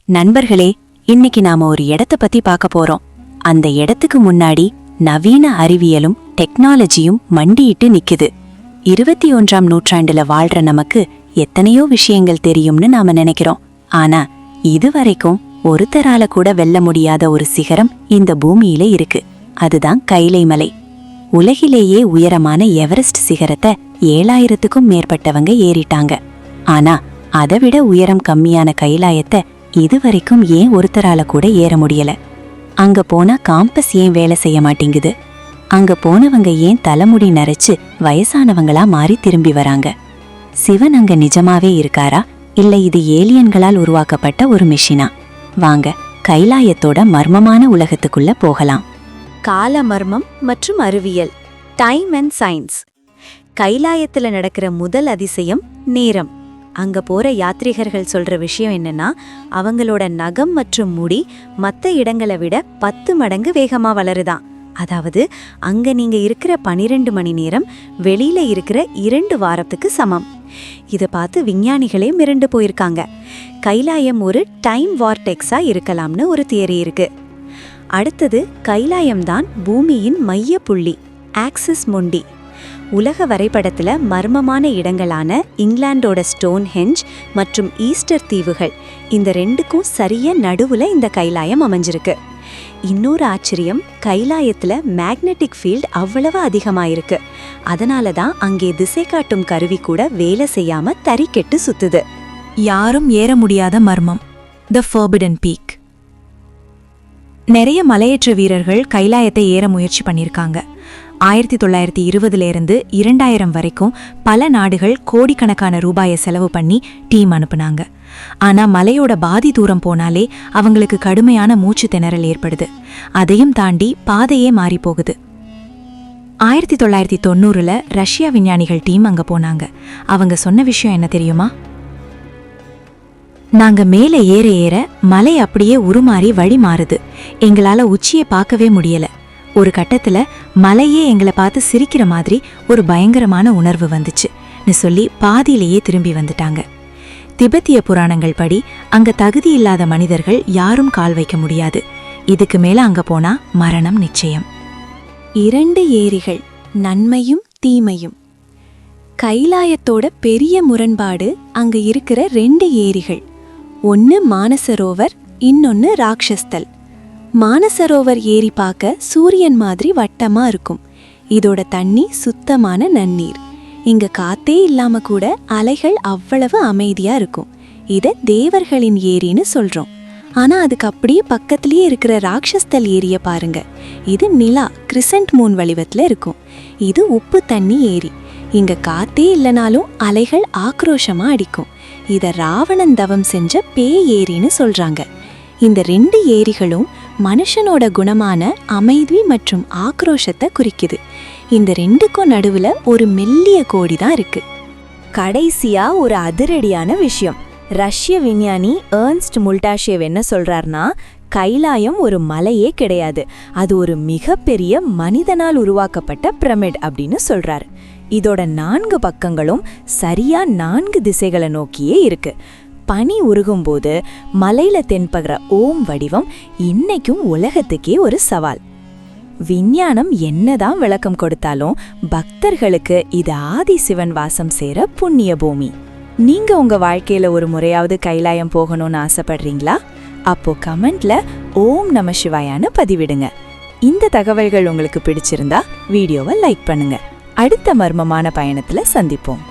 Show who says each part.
Speaker 1: நண்பர்களே, இன்னைக்கு நாம ஒரு இடத்த பத்தி பார்க்க போறோம். அந்த இடத்துக்கு முன்னாடி நவீன அறிவியலும் டெக்னாலஜியும் மண்டியிட்டு நிக்குது. 21ஆம் நூற்றாண்டுல வாழ்ற நமக்கு எத்தனையோ விஷயங்கள் தெரியும்னு நாம நினைக்கிறோம். ஆனா இதுவரைக்கும் ஒருத்தரால கூட வெல்ல முடியாத ஒரு சிகரம் இந்த பூமியில இருக்கு. அதுதான் கைலை மலை. உலகிலேயே உயரமான எவரெஸ்ட் சிகரத்தை 7000க்கும் மேற்பட்டவங்க ஏறிட்டாங்க. ஆனா அதைவிட உயரம் கம்மியான கைலாயத்தை இதுவரைக்கும் ஏன் ஒருத்தரால கூட ஏற முடியல? அங்க போனா காம்பஸ் ஏன் வேலை செய்ய மாட்டேங்குது? அங்க போனவங்க ஏன் தலைமுடி நரைச்சு வயசானவங்களா மாறி திரும்பி வராங்க? சிவன் அங்க நிஜமாவே இருக்காரா, இல்ல இது ஏலியன்களால் உருவாக்கப்பட்ட ஒரு மிஷினா? வாங்க கைலாயத்தோட மர்மமான உலகத்துக்குள்ள போகலாம்.
Speaker 2: கால மர்மம் மற்றும் அறிவியல், டைம் அண்ட் சயின்ஸ். கைலாயத்துல நடக்கிற முதல் அதிசயம் நேரம். அங்க போற யாத்ரீகர்கள் சொல்ற விஷயம் என்னன்னா, அவங்களோட நகம் மற்றும் முடி மற்ற இடங்களை விட 10 மடங்கு வேகமா வளருதான். அதாவது அங்க நீங்க இருக்கிற 12 மணி நேரம் வெளியில இருக்கிற 2 வாரத்துக்கு சமம். இதை பார்த்து விஞ்ஞானிகளே மிரண்டு போயிருக்காங்க. கைலாயம் ஒரு டைம் வார்டெக்ஸா இருக்கலாம்னு ஒரு தியரி இருக்கு. அடுத்தது, கைலாயம்தான் பூமியின் மைய புள்ளி, ஆக்சிஸ் முண்டி. உலக வரைபடத்துல மர்மமான இடங்களான இங்கிலாண்டோட ஸ்டோன்ஹெஞ்ச் மற்றும் ஈஸ்டர் தீவுகள், இந்த ரெண்டுக்கும் சரியா நடுவுல இந்த கைலாயம் அமைஞ்சிருக்கு. இன்னொரு ஆச்சரியம், கைலாயத்துல மேக்னெட்டிக் ஃபீல்ட் அவ்வளவு அதிகமாயிருக்கு. அதனால தான் அங்கே திசை காட்டும் கருவி கூட வேலை செய்யாம தறிக்கெட்டு சுத்துது.
Speaker 3: யாரும் ஏற முடியாத மர்மம், தி ஃபர்பிடன் பீக். நிறைய மலையேற்ற வீரர்கள் கைலாயத்தை ஏற முயற்சி பண்ணியிருக்காங்க. 1920 2000 வரைக்கும் பல நாடுகள் கோடிக்கணக்கான ரூபாயை செலவு பண்ணி டீம் அனுப்புனாங்க. ஆனா மலையோட பாதி தூரம் போனாலே அவங்களுக்கு கடுமையான மூச்சு திணறல் ஏற்படுது. அதையும் தாண்டி பாதையே மாறி போகுது. 1990 ரஷ்யா விஞ்ஞானிகள் டீம் அங்க போனாங்க. அவங்க சொன்ன விஷயம் என்ன தெரியுமா? நாங்க மேலே ஏற ஏற மலை அப்படியே உருமாறி வழி மாறுது. எங்களால உச்சியை பார்க்கவே முடியல. ஒரு கட்டத்துல மலையே எங்களை பார்த்து சிரிக்கிற மாதிரி ஒரு பயங்கரமான உணர்வு வந்துச்சுன்னு சொல்லி பாதியிலேயே திரும்பி வந்துட்டாங்க. திபெத்திய புராணங்கள் படி அங்க தகுதி இல்லாத மனிதர்கள் யாரும் கால் வைக்க முடியாது. இதுக்கு மேல அங்க போனா மரணம் நிச்சயம்.
Speaker 2: 2 ஏரிகள், நன்மையும் தீமையும். கைலாயத்தோட பெரிய முரண்பாடு அங்க இருக்கிற 2 ஏரிகள். ஒன்னு மானசரோவர், இன்னொன்னு ராட்சஸ்தல். மானசரோவர் ஏரி பார்க்க சூரியன் மாதிரி வட்டமா இருக்கும். இதோட தண்ணி சுத்தமான நன்னீர். இங்க காத்தே இல்லாம கூட அலைகள் அவ்வளவு அமைதியா இருக்கும். இத தேவர்களின் ஏரின்னு சொல்றோம். ஆனா அதுக்கு அப்படியே பக்கத்திலேயே இருக்கிற ராட்சஸ்தல் ஏரிய பாருங்க. இது நிலா, கிரிசன்ட் மூன் வடிவத்துல இருக்கும். இது உப்பு தண்ணி ஏரி. இங்க காத்தே இல்லனாலும் அலைகள் ஆக்ரோஷமா அடிக்கும். இத ராவணன் தவம் செஞ்ச பேய் ஏரின்னு சொல்றாங்க. இந்த 2 ஏரிகளும் மனுஷனோட குணமான அமைதி மற்றும் ஆக்ரோஷத்தை குறிக்குது. இந்த 2க்கும் நடுவுல ஒரு மெல்லிய கோடி தான் இருக்கு.
Speaker 4: கடைசியா ஒரு அதிரடியான விஷயம். ரஷ்ய விஞ்ஞானி ஏர்ன்ஸ்ட் முல்டாஷேவ் என்ன சொல்றார்னா, கைலாயம் ஒரு மலையே கிடையாது, அது ஒரு மிகப்பெரிய மனிதனால் உருவாக்கப்பட்ட பிரமிட் அப்படின்னு சொல்றாரு. இதோட 4 பக்கங்களும் சரியா 4 திசைகளை நோக்கியே இருக்கு. பனி உருகும்போது மலையில தென்படுற ஓம் வடிவம் இன்னைக்கும் உலகத்துக்கே ஒரு சவால். விஞ்ஞானம் என்னதான் விளக்கம் கொடுத்தாலும் பக்தர்களுக்கு இது ஆதி சிவன் வாசம் சேர புண்ணிய பூமி. நீங்க உங்க வாழ்க்கையில ஒரு முறையாவது கைலாயம் போகணும்னு ஆசைப்படுறீங்களா? அப்போ கமெண்ட்ல ஓம் நம சிவாயான்னு பதிவிடுங்க. இந்த தகவல்கள் உங்களுக்கு பிடிச்சிருந்தா வீடியோவை லைக் பண்ணுங்க. அடுத்த மர்மமான பயணத்துல சந்திப்போம்.